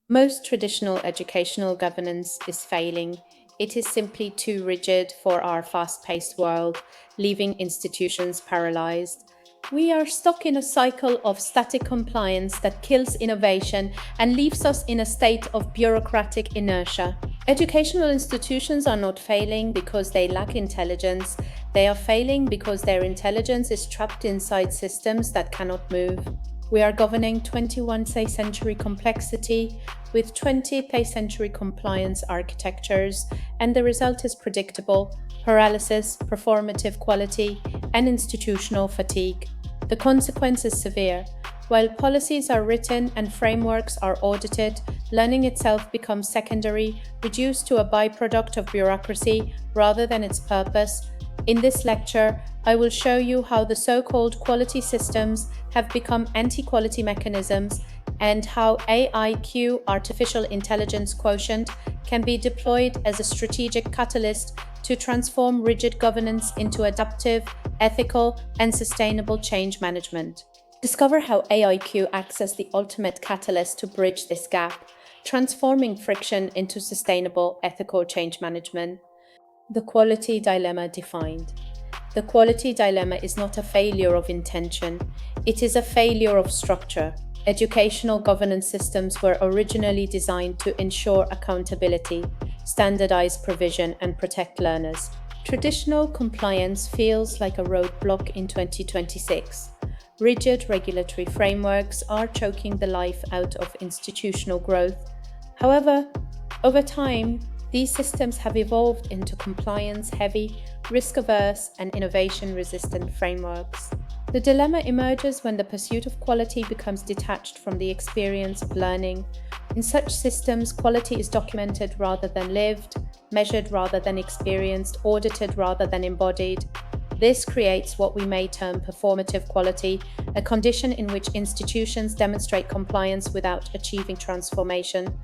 Most traditional educational governance is failing. It is simply too rigid for our fast paced world, leaving institutions paralyzed. We are stuck in a cycle of static compliance that kills innovation and leaves us in a state of bureaucratic inertia. Educational institutions are not failing because they lack intelligence, they are failing because their intelligence is trapped inside systems that cannot move. We are governing 21st century complexity with 20th century compliance architectures, and the result is predictable paralysis, performative quality, and institutional fatigue. The consequence is severe. While policies are written and frameworks are audited, learning itself becomes secondary, reduced to a byproduct of bureaucracy rather than its purpose. In this lecture, I will show you how the so-called quality systems have become anti-quality mechanisms and how AIQ, artificial intelligence quotient, can be deployed as a strategic catalyst to transform rigid governance into adaptive, ethical, and sustainable change management. Discover how AIQ acts as the ultimate catalyst to bridge this gap, transforming friction into sustainable, ethical change management. The quality dilemma defined. The quality dilemma is not a failure of intention, it is a failure of structure. Educational governance systems were originally designed to ensure accountability, standardize provision, and protect learners. Traditional compliance feels like a roadblock in 2026. Rigid regulatory frameworks are choking the life out of institutional growth. However, over time, these systems have evolved into compliance heavy, risk averse, and innovation resistant frameworks. The dilemma emerges when the pursuit of quality becomes detached from the experience of learning. In such systems, quality is documented rather than lived, measured rather than experienced, audited rather than embodied. This creates what we may term performative quality, a condition in which institutions demonstrate compliance without achieving transformation.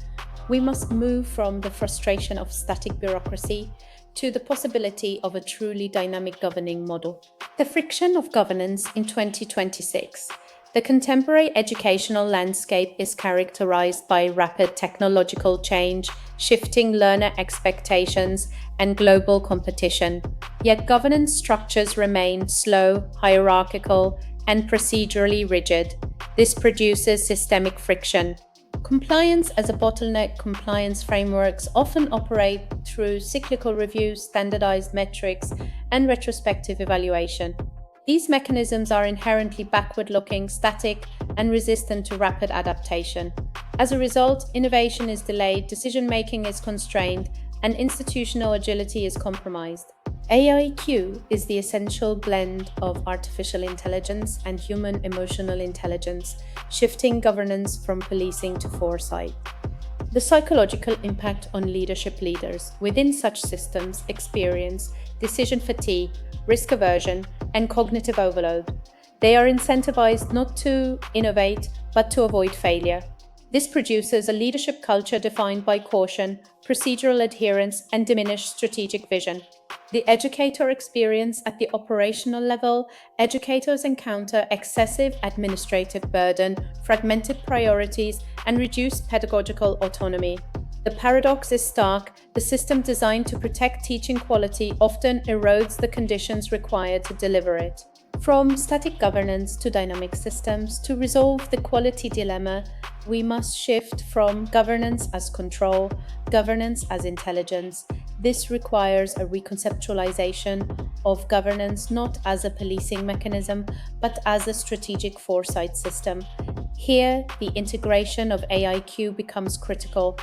We must move from the frustration of static bureaucracy to the possibility of a truly dynamic governing model. The friction of governance in 2026. The contemporary educational landscape is characterized by rapid technological change, shifting learner expectations, and global competition. Yet governance structures remain slow, hierarchical, and procedurally rigid. This produces systemic friction. Compliance as a bottleneck. Compliance frameworks often operate through cyclical reviews, standardized metrics, and retrospective evaluation. These mechanisms are inherently backward-looking, static, and resistant to rapid adaptation. As a result, innovation is delayed, decision-making is constrained, and institutional agility is compromised. AIQ is the essential blend of artificial intelligence and human emotional intelligence, shifting governance from policing to foresight. The psychological impact on leaders within such systems experience decision fatigue, risk aversion, and cognitive overload. They are incentivized not to innovate, but to avoid failure. This produces a leadership culture defined by caution, procedural adherence, and diminished strategic vision. The educator experience at the operational level, educators encounter excessive administrative burden, fragmented priorities, and reduced pedagogical autonomy. The paradox is stark. The system designed to protect teaching quality often erodes the conditions required to deliver it. From static governance to dynamic systems, to resolve the quality dilemma, we must shift from governance as control, governance as intelligence. This requires a reconceptualization of governance not as a policing mechanism, but as a strategic foresight system. Here, the integration of AIQ becomes critical.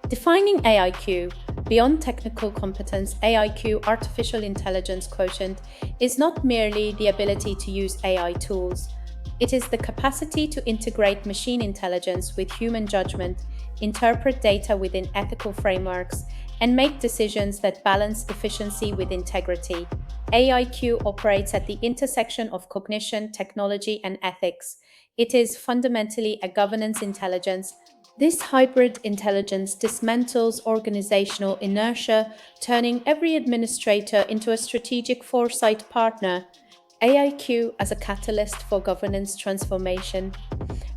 Defining AIQ, beyond technical competence, AIQ, artificial intelligence quotient, is not merely the ability to use AI tools. It is the capacity to integrate machine intelligence with human judgment, interpret data within ethical frameworks, and make decisions that balance efficiency with integrity. AIQ operates at the intersection of cognition, technology, and ethics. It is fundamentally a governance intelligence. This hybrid intelligence dismantles organizational inertia, turning every administrator into a strategic foresight partner. AIQ as a catalyst for governance transformation.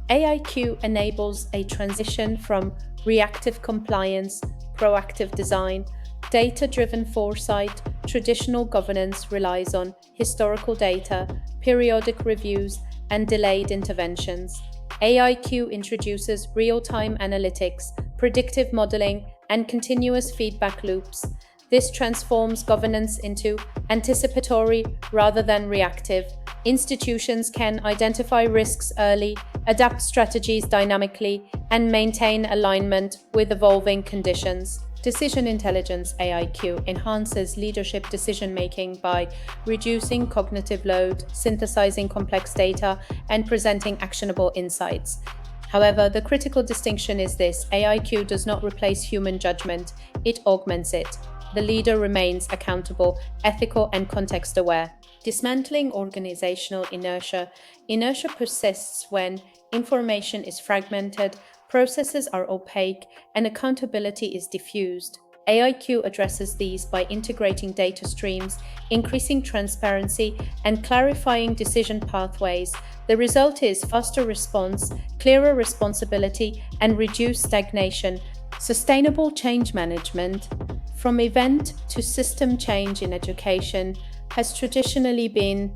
AIQ enables a transition from reactive compliance, proactive design, data-driven foresight. Traditional governance relies on historical data, periodic reviews, and delayed interventions. AIQ introduces real-time analytics, predictive modeling, and continuous feedback loops. This transforms governance into anticipatory rather than reactive. Institutions can identify risks early, adapt strategies dynamically, and maintain alignment with evolving conditions. Decision intelligence (AIQ) enhances leadership decision-making by reducing cognitive load, synthesizing complex data, and presenting actionable insights. However, the critical distinction is this: AIQ does not replace human judgment, it augments it. The leader remains accountable, ethical, and context-aware. Dismantling organizational inertia. Inertia persists when information is fragmented, processes are opaque, and accountability is diffused. AIQ addresses these by integrating data streams, increasing transparency, and clarifying decision pathways. The result is faster response, clearer responsibility, and reduced stagnation. Sustainable change management, from event to system change in education, has traditionally been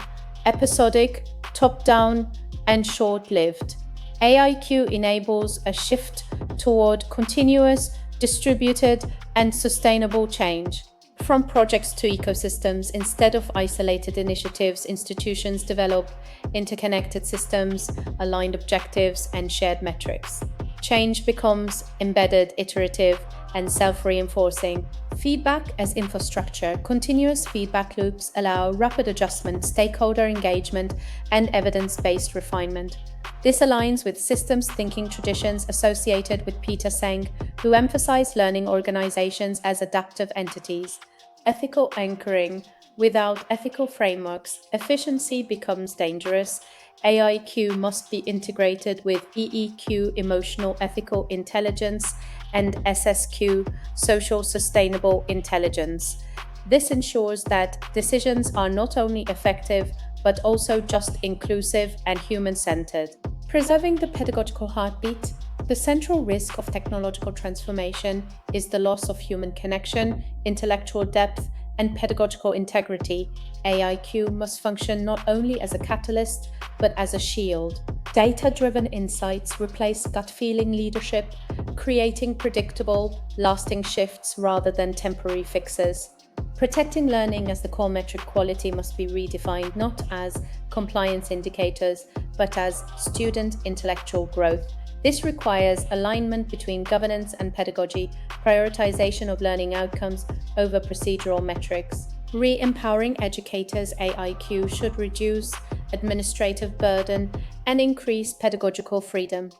episodic, top-down, and short-lived. AIQ enables a shift toward continuous, distributed, and sustainable change. From projects to ecosystems, instead of isolated initiatives, institutions develop interconnected systems, aligned objectives, and shared metrics. Change becomes embedded, iterative, and self-reinforcing. Feedback as infrastructure. Continuous feedback loops allow rapid adjustment, stakeholder engagement, and evidence-based refinement. This aligns with systems thinking traditions associated with Peter Senge, who emphasized learning organizations as adaptive entities. Ethical anchoring. Without ethical frameworks, efficiency becomes dangerous. AIQ must be integrated with EEQ, emotional ethical intelligence, and SSQ, social sustainable intelligence. This ensures that decisions are not only effective, but also just, inclusive, and human-centered. Preserving the pedagogical heartbeat. The central risk of technological transformation is the loss of human connection, intellectual depth, and pedagogical integrity. AIQ must function not only as a catalyst, but as a shield. Data-driven insights replace gut-feeling leadership, creating predictable, lasting shifts rather than temporary fixes. Protecting learning as the core metric. Quality must be redefined not as compliance indicators, but as student intellectual growth. This requires alignment between governance and pedagogy, prioritization of learning outcomes over procedural metrics. Re-empowering educators. AIQ should reduce administrative burden and increase pedagogical freedom.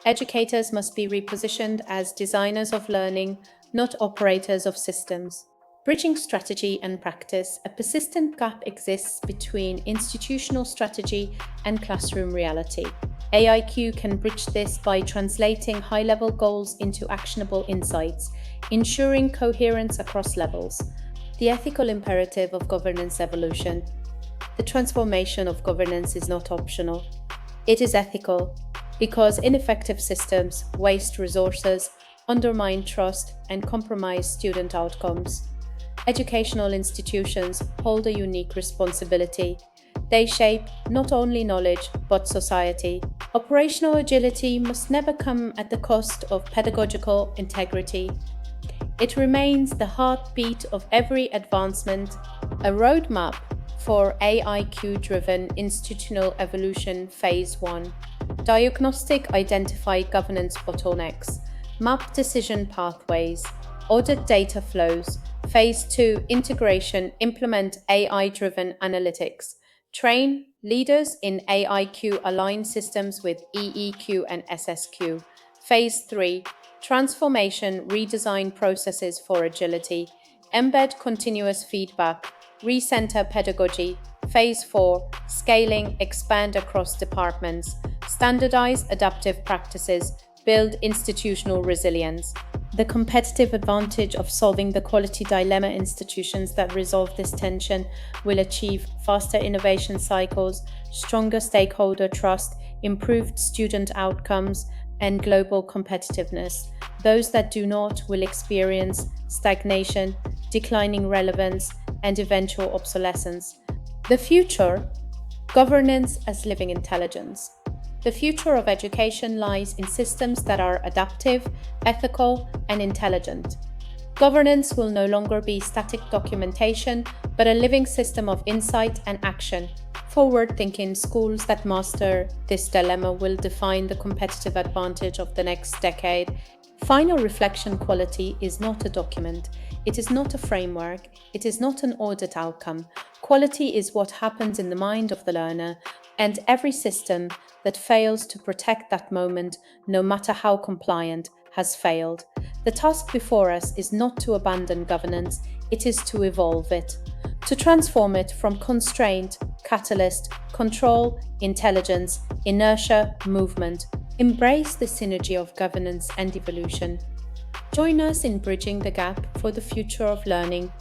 Educators must be repositioned as designers of learning, not operators of systems. Bridging strategy and practice. A persistent gap exists between institutional strategy and classroom reality. AIQ can bridge this by translating high-level goals into actionable insights, ensuring coherence across levels. The ethical imperative of governance evolution. The transformation of governance is not optional. It is ethical, because ineffective systems waste resources, undermine trust, and compromise student outcomes. Educational institutions hold a unique responsibility. They shape not only knowledge, but society. Operational agility must never come at the cost of pedagogical integrity. It remains the heartbeat of every advancement. A roadmap for AIQ-driven institutional evolution. Phase 1. Diagnostic, identify governance bottlenecks. Map decision pathways. Audit data flows. Phase 2. Integration, implement AI-driven analytics. Train leaders in AIQ-aligned systems with EEQ and SSQ. Phase 3. Transformation, redesign processes for agility. Embed continuous feedback. Recenter pedagogy. Phase 4. Scaling, expand across departments. Standardize adaptive practices. Build institutional resilience. The competitive advantage of solving the quality dilemma. Institutions that resolve this tension will achieve faster innovation cycles, stronger stakeholder trust, improved student outcomes, and global competitiveness. Those that do not will experience stagnation, declining relevance, and eventual obsolescence. The future, governance as living intelligence. The future of education lies in systems that are adaptive, ethical, and intelligent. Governance will no longer be static documentation, but a living system of insight and action. Forward-thinking schools that master this dilemma will define the competitive advantage of the next decade. Final reflection quality is not a document. It is not a framework. It is not an audit outcome. Quality is what happens in the mind of the learner, and every system that fails to protect that moment, no matter how compliant, has failed. The task before us is not to abandon governance, it is to evolve it, to transform it from constraint, catalyst, control, intelligence, inertia, movement. Embrace the synergy of governance and evolution. Join us in bridging the gap for the future of learning